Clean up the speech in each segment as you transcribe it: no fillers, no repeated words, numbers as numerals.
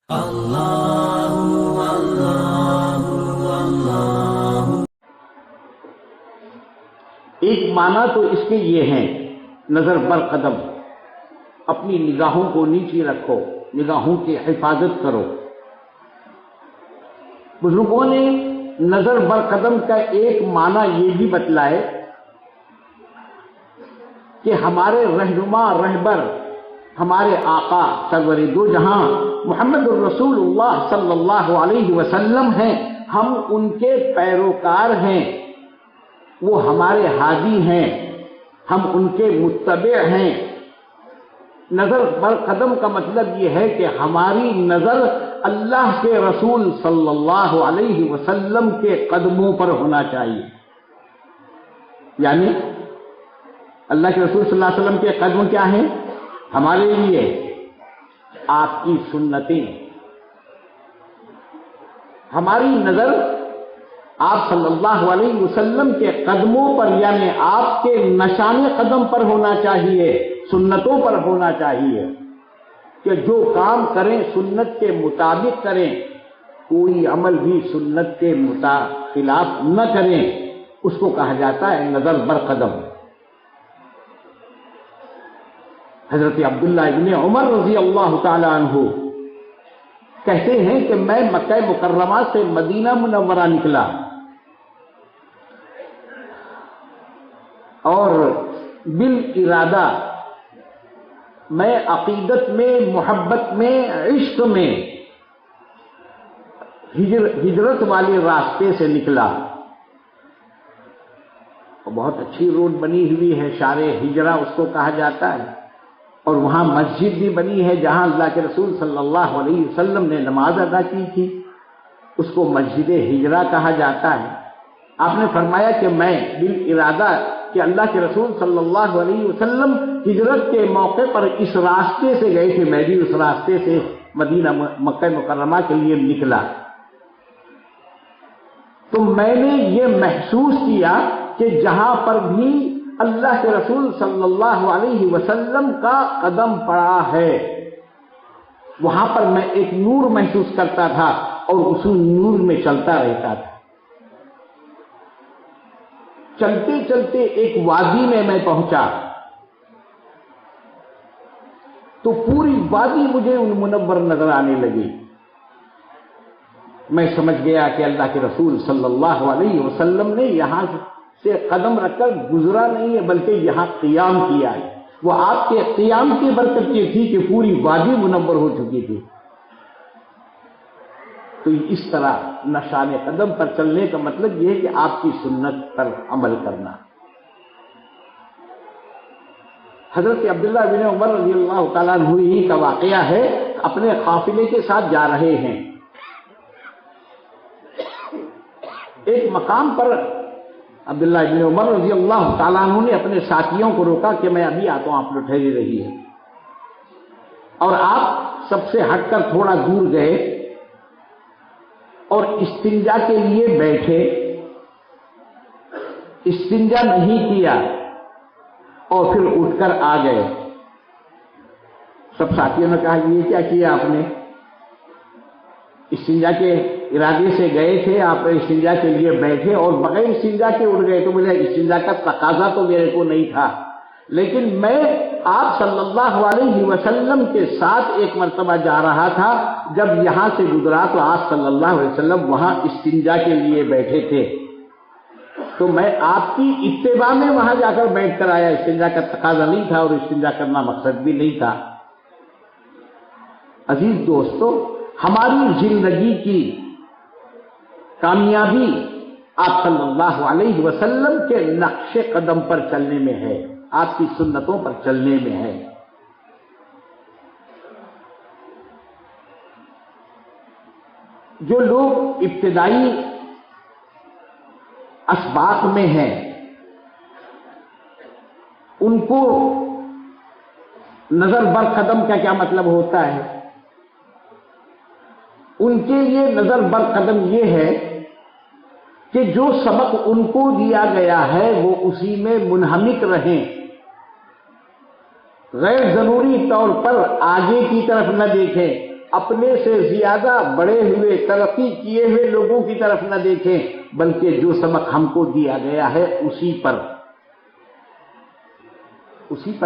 ایک معنی تو اس کے یہ ہیں، نظر بر قدم، اپنی نگاہوں کو نیچے رکھو، نگاہوں کی حفاظت کرو۔ بزرگوں نے نظر بر قدم کا ایک معنی یہ بھی بتلائے کہ ہمارے رہنما رہبر، ہمارے آقا سرور دو جہاں محمد الرسول اللہ صلی اللہ علیہ وسلم ہیں، ہم ان کے پیروکار ہیں، وہ ہمارے ہادی ہیں، ہم ان کے متبع ہیں۔ نظر بر قدم کا مطلب یہ ہے کہ ہماری نظر اللہ کے رسول صلی اللہ علیہ وسلم کے قدموں پر ہونا چاہیے، یعنی اللہ کے رسول صلی اللہ علیہ وسلم کے قدم کیا ہیں؟ ہمارے لیے آپ کی سنتیں۔ ہماری نظر آپ صلی اللہ علیہ وسلم کے قدموں پر، یعنی آپ کے نشان قدم پر ہونا چاہیے، سنتوں پر ہونا چاہیے، کہ جو کام کریں سنت کے مطابق کریں، کوئی عمل بھی سنت کے خلاف نہ کریں، اس کو کہا جاتا ہے نظر بر قدم۔ حضرت عبداللہ ابن عمر رضی اللہ تعالی عنہ کہتے ہیں کہ میں مکہ مکرمہ سے مدینہ منورہ نکلا اور بالارادہ میں عقیدت میں، محبت میں، عشق میں ہجرت والے راستے سے نکلا۔ بہت اچھی روڈ بنی ہوئی ہے، شارع ہجرہ اس کو کہا جاتا ہے، اور وہاں مسجد بھی بنی ہے جہاں اللہ کے رسول صلی اللہ علیہ وسلم نے نماز ادا کی تھی، اس کو مسجد ہجرہ کہا جاتا ہے۔ آپ نے فرمایا کہ میں بالارادہ کہ اللہ کے رسول صلی اللہ علیہ وسلم ہجرت کے موقع پر اس راستے سے گئے تھے، میں بھی اس راستے سے مدینہ مکہ مکرمہ کے لیے نکلا، تو میں نے یہ محسوس کیا کہ جہاں پر بھی اللہ کے رسول صلی اللہ علیہ وسلم کا قدم پڑا ہے وہاں پر میں ایک نور محسوس کرتا تھا اور اس نور میں چلتا رہتا تھا۔ چلتے چلتے ایک وادی میں میں پہنچا تو پوری وادی مجھے منور نظر آنے لگی۔ میں سمجھ گیا کہ اللہ کے رسول صلی اللہ علیہ وسلم نے یہاں سے قدم رکھ کر گزرا نہیں ہے بلکہ یہاں قیام کیا ہے۔ وہ آپ کے قیام کی برکت یہ تھی کہ پوری وادی منور ہو چکی تھی۔ تو اس طرح نشان قدم پر چلنے کا مطلب یہ ہے کہ آپ کی سنت پر عمل کرنا۔ حضرت عبداللہ بن عمر رضی اللہ تعالیٰ عنہ ہی کا واقعہ ہے، اپنے قافلے کے ساتھ جا رہے ہیں، ایک مقام پر عبداللہ بن عمر رضی اللہ تعالیٰ عنہ نے اپنے ساتھیوں کو روکا کہ میں ابھی آتا ہوں، آپ لوگ ٹھہرے رہیے، اور آپ سب سے ہٹ کر تھوڑا دور گئے اور استنجا کے لیے بیٹھے، استنجا نہیں کیا اور پھر اٹھ کر آ گئے۔ سب ساتھیوں نے کہا یہ کیا کیا آپ نے؟ استنجا کے ارادے سے گئے تھے، آپ استنجا کے لیے بیٹھے اور بغیر استنجا کے اٹھ گئے۔ تو مجھے استنجا کا تقاضا تو میرے کو نہیں تھا، لیکن میں آپ صلی اللہ علیہ وسلم کے ساتھ ایک مرتبہ جا رہا تھا، جب یہاں سے گزرا تو آپ صلی اللہ علیہ وسلم وہاں استنجا کے لیے بیٹھے تھے، تو میں آپ کی اتباع میں وہاں جا کر بیٹھ کر آیا۔ استنجا کا تقاضا نہیں تھا اور استنجا کرنا مقصد بھی نہیں تھا۔ عزیز دوستو، ہماری زندگی کی کامیابی آپ صلی اللہ علیہ وسلم کے نقش قدم پر چلنے میں ہے، آپ کی سنتوں پر چلنے میں ہے۔ جو لوگ ابتدائی اسباق میں ہیں ان کو نظر بر قدم کا کیا مطلب ہوتا ہے؟ ان کے لیے نظر بر قدم یہ ہے کہ جو سبق ان کو دیا گیا ہے وہ اسی میں منہمک رہیں، غیر ضروری طور پر آگے کی طرف نہ دیکھیں، اپنے سے زیادہ بڑے ہوئے ترقی کیے ہوئے لوگوں کی طرف نہ دیکھیں، بلکہ جو سبق ہم کو دیا گیا ہے اسی پر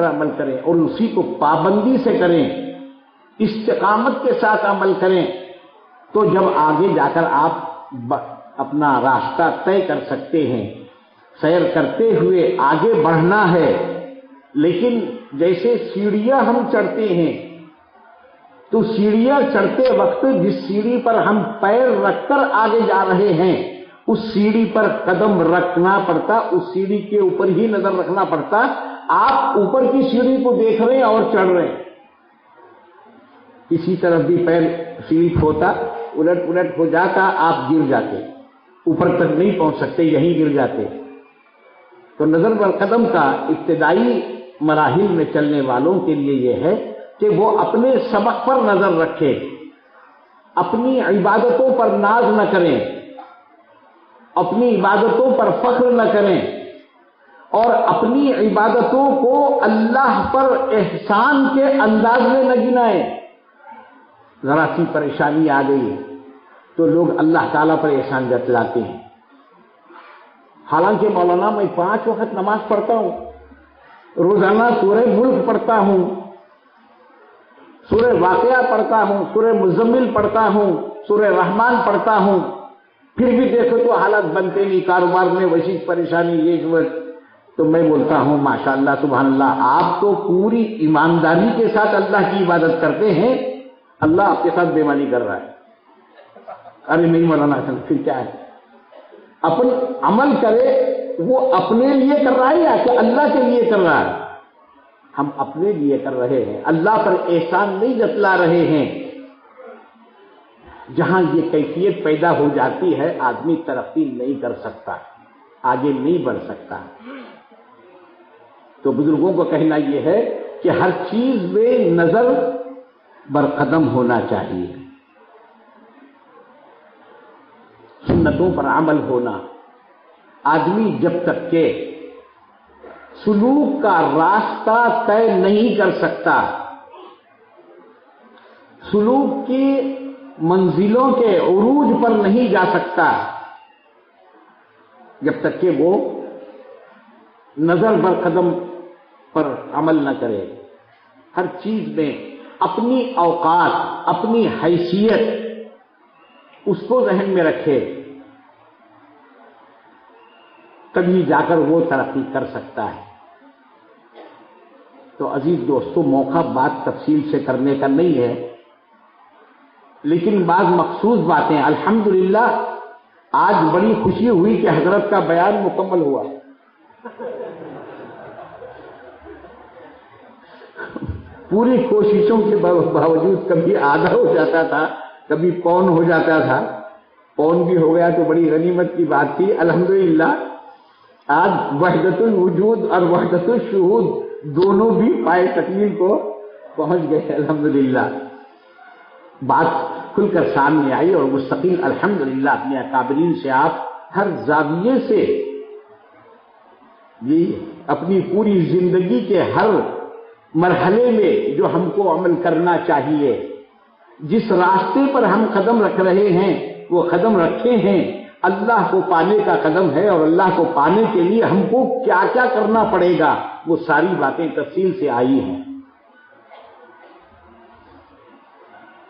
عمل کریں اور اسی کو پابندی سے کریں، استقامت کے ساتھ عمل کریں، تو جب آگے جا کر آپ اپنا راستہ طے کر سکتے ہیں۔ سیر کرتے ہوئے آگے بڑھنا ہے، لیکن جیسے سیڑھیاں ہم چڑھتے ہیں تو سیڑھیاں چڑھتے وقت جس سیڑھی پر ہم پیر رکھ کر آگے جا رہے ہیں اس سیڑھی پر قدم رکھنا پڑتا، اس سیڑھی کے اوپر ہی نظر رکھنا پڑتا۔ آپ اوپر کی سیڑھی کو دیکھ رہے ہیں اور چڑھ رہے ہیں، کسی طرف بھی پیر سیڑھی ہوتا الٹ پلٹ ہو جاتا، آپ گر جاتے، اوپر تک نہیں پہنچ سکتے، یہیں گر جاتے۔ تو نظر بر قدم کا ابتدائی مراحل میں چلنے والوں کے لیے یہ ہے کہ وہ اپنے سبق پر نظر رکھے، اپنی عبادتوں پر ناز نہ کریں، اپنی عبادتوں پر فخر نہ کریں، اور اپنی عبادتوں کو اللہ پر احسان کے انداز میں نہ گنائیں۔ ذرا سی پریشانی آ گئی تو لوگ اللہ تعالیٰ پر احسان جتلاتے ہیں، حالانکہ مولانا میں 5 وقت نماز پڑھتا ہوں، روزانہ سورہ ملک پڑھتا ہوں، سورہ واقعہ پڑھتا ہوں، سورہ مزمل پڑھتا ہوں، سورہ رحمان پڑھتا ہوں، پھر بھی دیکھو تو حالات بنتے نہیں، کاروبار میں ویسی پریشانی یہ وقت۔ تو میں بولتا ہوں ماشاءاللہ سبحان اللہ، آپ تو پوری ایمانداری کے ساتھ اللہ کی عبادت کرتے ہیں، اللہ آپ کے ساتھ بےمانی کر رہا ہے۔ ارے نہیں مولانا پھر کیا ہے؟ اپن عمل کرے وہ اپنے لیے کر رہا ہے یا کہ اللہ کے لیے کر رہا ہے؟ ہم اپنے لیے کر رہے ہیں، اللہ پر احسان نہیں جتلا رہے ہیں۔ جہاں یہ کیفیت پیدا ہو جاتی ہے آدمی ترقی نہیں کر سکتا، آگے نہیں بڑھ سکتا۔ تو بزرگوں کو کہنا یہ ہے کہ ہر چیز میں نظر برقدم ہونا چاہیے، سنتوں پر عمل ہونا۔ آدمی جب تک کہ سلوک کا راستہ طے نہیں کر سکتا، سلوک کی منزلوں کے عروج پر نہیں جا سکتا، جب تک کہ وہ نظر بر قدم پر عمل نہ کرے، ہر چیز میں اپنی اوقات، اپنی حیثیت اس کو ذہن میں رکھے، تبھی جا کر وہ ترقی کر سکتا ہے۔ تو عزیز دوستو، موقع بات تفصیل سے کرنے کا نہیں ہے، لیکن بعض مخصوص باتیں الحمدللہ آج بڑی خوشی ہوئی کہ حضرت کا بیان مکمل ہوا۔ پوری کوششوں کے باوجود کبھی آدھا ہو جاتا تھا، کبھی پون ہو جاتا تھا، پون بھی ہو گیا تو بڑی غنیمت کی بات تھی۔ الحمدللہ آج وحدت الوجود اور وحدت الشہود دونوں بھی پائے تکمیل کو پہنچ گئے۔ الحمدللہ بات کھل کر سامنے آئی اور مستقل الحمدللہ اپنے اکابرین سے آپ ہر زاویے سے یہ اپنی پوری زندگی کے ہر مرحلے میں جو ہم کو عمل کرنا چاہیے، جس راستے پر ہم قدم رکھ رہے ہیں وہ قدم رکھے ہیں اللہ کو پانے کا قدم ہے، اور اللہ کو پانے کے لیے ہم کو کیا کیا کرنا پڑے گا وہ ساری باتیں تفصیل سے آئی ہیں۔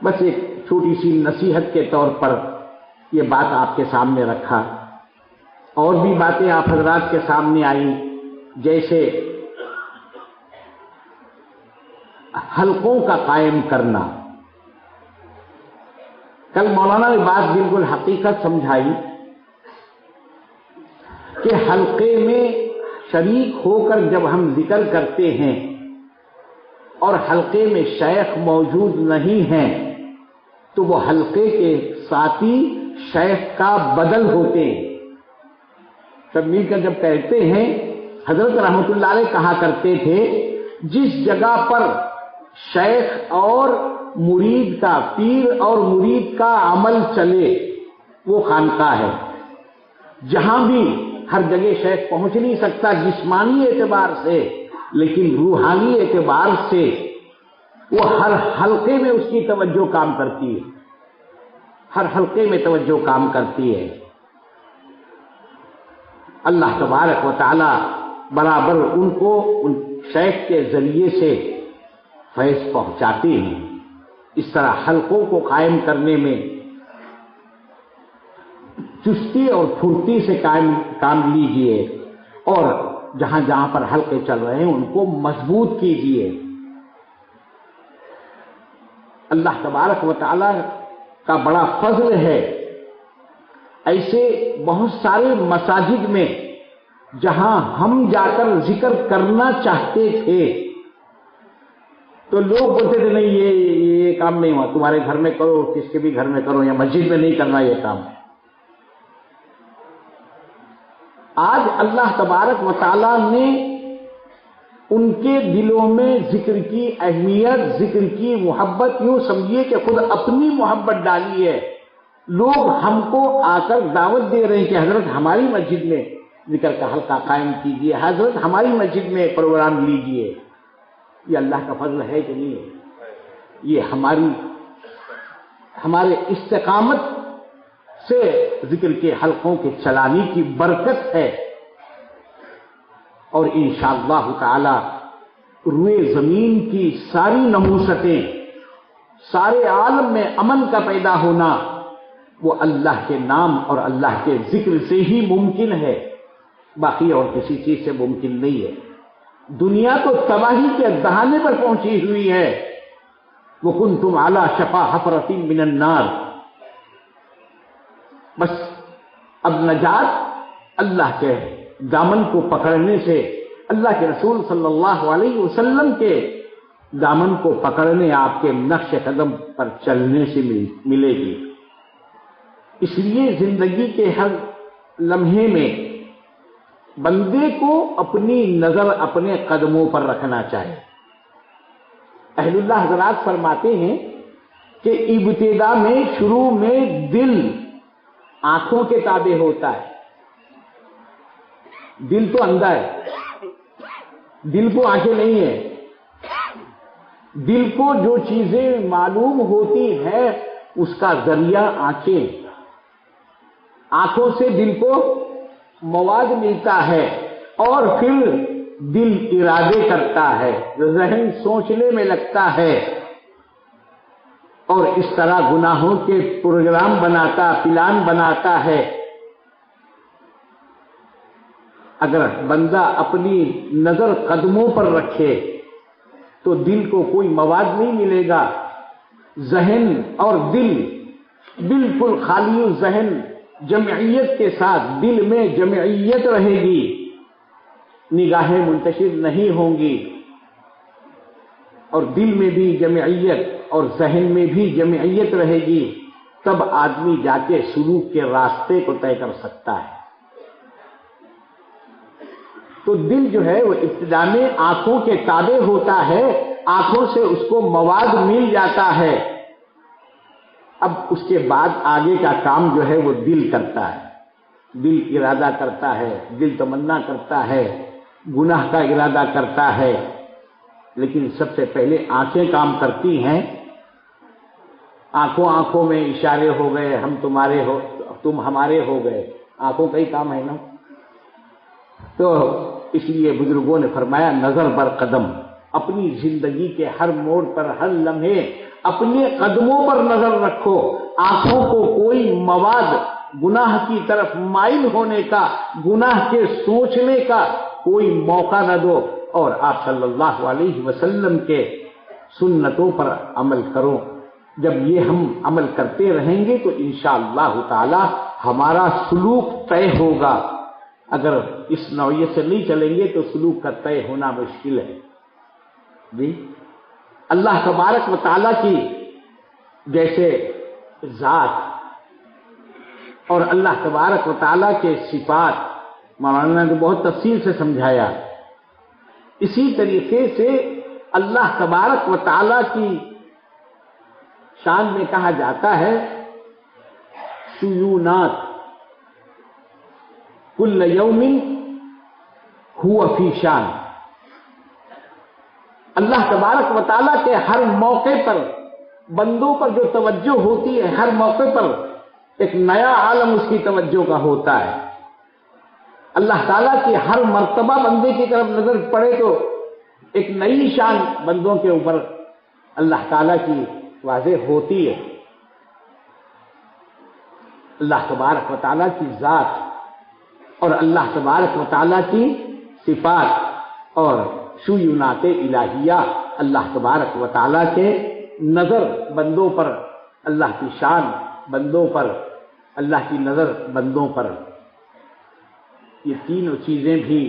بس ایک چھوٹی سی نصیحت کے طور پر یہ بات آپ کے سامنے رکھا، اور بھی باتیں آپ حضرات کے سامنے آئیں، جیسے حلقوں کا قائم کرنا۔ کل مولانا نے بات بالکل حقیقت سمجھائی کہ حلقے میں شریک ہو کر جب ہم ذکر کرتے ہیں اور حلقے میں شیخ موجود نہیں ہیں تو وہ حلقے کے ساتھی شیخ کا بدل ہوتے ہیں۔ سب مل کر جب کہتے ہیں، حضرت رحمت اللہ علیہ کہا کرتے تھے جس جگہ پر شیخ اور مرید کا، پیر اور مرید کا عمل چلے وہ خانقاہ ہے۔ جہاں بھی ہر جگہ شیخ پہنچ نہیں سکتا جسمانی اعتبار سے، لیکن روحانی اعتبار سے وہ ہر حلقے میں اس کی توجہ کام کرتی ہے، ہر حلقے میں توجہ کام کرتی ہے۔ اللہ تبارک و تعالی برابر ان کو ان شیخ کے ذریعے سے فیض پہنچاتے ہیں۔ اس طرح حلقوں کو قائم کرنے میں چستی اور پھرتی سے کام لیجئے، اور جہاں جہاں پر حلقے چل رہے ہیں ان کو مضبوط کیجئے۔ اللہ تبارک و تعالی کا بڑا فضل ہے، ایسے بہت سارے مساجد میں جہاں ہم جا کر ذکر کرنا چاہتے تھے تو لوگ بولتے تھے نہیں یہ کام نہیں ہوا، تمہارے گھر میں کرو، کس کے بھی گھر میں کرو، یا مسجد میں نہیں کرنا یہ کام۔ آج اللہ تبارک و تعالیٰ نے ان کے دلوں میں ذکر کی اہمیت، ذکر کی محبت، یوں سمجھیے کہ خود اپنی محبت ڈالی ہے۔ لوگ ہم کو آ کر دعوت دے رہے ہیں کہ حضرت ہماری مسجد میں ذکر کا حلقہ قائم کیجیے، حضرت ہماری مسجد میں پروگرام لیجیے۔ یہ اللہ کا فضل ہے کہ نہیں ہے؟ یہ ہمارے استقامت سے ذکر کے حلقوں کے چلانے کی برکت ہے، اور انشاءاللہ تعالی روئے زمین کی ساری نحوستیں، سارے عالم میں امن کا پیدا ہونا وہ اللہ کے نام اور اللہ کے ذکر سے ہی ممکن ہے، باقی اور کسی چیز سے ممکن نہیں ہے۔ دنیا تو تباہی کے دہانے پر پہنچی ہوئی ہے۔ وَكُنْتُمْ عَلَى شَفَا حَفْرَةٍ مِّنَ النَّارِ، بس اب نجات اللہ کے دامن کو پکڑنے سے، اللہ کے رسول صلی اللہ علیہ وسلم کے دامن کو پکڑنے، آپ کے نقش قدم پر چلنے سے ملے گی۔ اس لیے زندگی کے ہر لمحے میں بندے کو اپنی نظر اپنے قدموں پر رکھنا چاہیے۔ اہل اللہ حضرات فرماتے ہیں کہ ابتدا میں، شروع میں دل آنکھوں کے تابع ہوتا ہے۔ دل تو اندھا ہے، دل کو آنکھیں نہیں ہیں۔ دل کو جو چیزیں معلوم ہوتی ہیں اس کا ذریعہ آنکھیں، آنکھوں سے دل کو مواد ملتا ہے، اور پھر دل ارادے کرتا ہے، ذہن سوچنے میں لگتا ہے، اور اس طرح گناہوں کے پروگرام بناتا، پلان بناتا ہے۔ اگر بندہ اپنی نظر قدموں پر رکھے تو دل کو کوئی مواد نہیں ملے گا، ذہن اور دل بالکل خالی ذہن جمعیت کے ساتھ، دل میں جمعیت رہے گی، نگاہیں منتشر نہیں ہوں گی، اور دل میں بھی جمعیت اور ذہن میں بھی جمعیت رہے گی، تب آدمی جا کے سلوک کے راستے کو طے کر سکتا ہے۔ تو دل جو ہے وہ ابتدا میں آنکھوں کے تابع ہوتا ہے، آنکھوں سے اس کو مواد مل جاتا ہے، اب اس کے بعد آگے کا کام جو ہے وہ دل کرتا ہے، دل ارادہ کرتا ہے، دل تمنا کرتا ہے، گناہ کا ارادہ کرتا ہے، لیکن سب سے پہلے آنکھیں کام کرتی ہیں۔ آنکھوں میں اشارے ہو گئے، ہم تمہارے ہو، تم ہمارے ہو گئے، آنکھوں کا ہی کام ہے نا۔ تو اس لیے بزرگوں نے فرمایا نظر بر قدم، اپنی زندگی کے ہر موڑ پر، ہر لمحے اپنے قدموں پر نظر رکھو، آنکھوں کو کوئی مواد گناہ کی طرف مائل ہونے کا، گناہ کے سوچنے کا کوئی موقع نہ دو، اور آپ صلی اللہ علیہ وسلم کے سنتوں پر عمل کرو۔ جب یہ ہم عمل کرتے رہیں گے تو انشاءاللہ تعالی ہمارا سلوک طے ہوگا۔ اگر اس نوعیت سے نہیں چلیں گے تو سلوک کا طے ہونا مشکل ہے۔ جی اللہ تبارک و تعالیٰ کی جیسے ذات اور اللہ تبارک و تعالیٰ کے صفات مولانا نے بہت تفصیل سے سمجھایا، اسی طریقے سے اللہ تبارک و تعالیٰ کی شان میں کہا جاتا ہے شیونات، کل یوم هو فی شان۔ اللہ تبارک و تعالیٰ کے ہر موقع پر بندوں پر جو توجہ ہوتی ہے، ہر موقع پر ایک نیا عالم اس کی توجہ کا ہوتا ہے۔ اللہ تعالیٰ کی ہر مرتبہ بندے کی طرف نظر پڑے تو ایک نئی شان بندوں کے اوپر اللہ تعالیٰ کی واضح ہوتی ہے۔ اللہ تبارک و تعالیٰ کی ذات اور اللہ تبارک و تعالیٰ کی صفات اور شیونات الہیہ، اللہ تبارک و تعالیٰ کے نظر بندوں پر، اللہ کی شان بندوں پر، اللہ کی نظر بندوں پر، یہ تینوں چیزیں بھی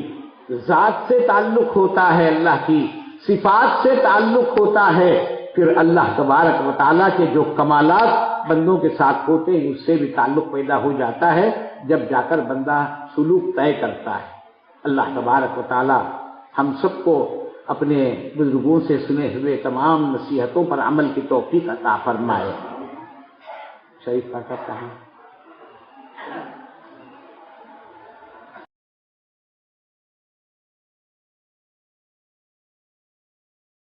ذات سے تعلق ہوتا ہے، اللہ کی صفات سے تعلق ہوتا ہے، پھر اللہ تبارک و تعالیٰ کے جو کمالات بندوں کے ساتھ ہوتے ہیں اس سے بھی تعلق پیدا ہو جاتا ہے، جب جا کر بندہ سلوک طے کرتا ہے۔ اللہ تبارک و تعالیٰ ہم سب کو اپنے بزرگوں سے سنے ہوئے تمام نصیحتوں پر عمل کی توفیق عطا فرمائے۔ شریف کا کہتا ہے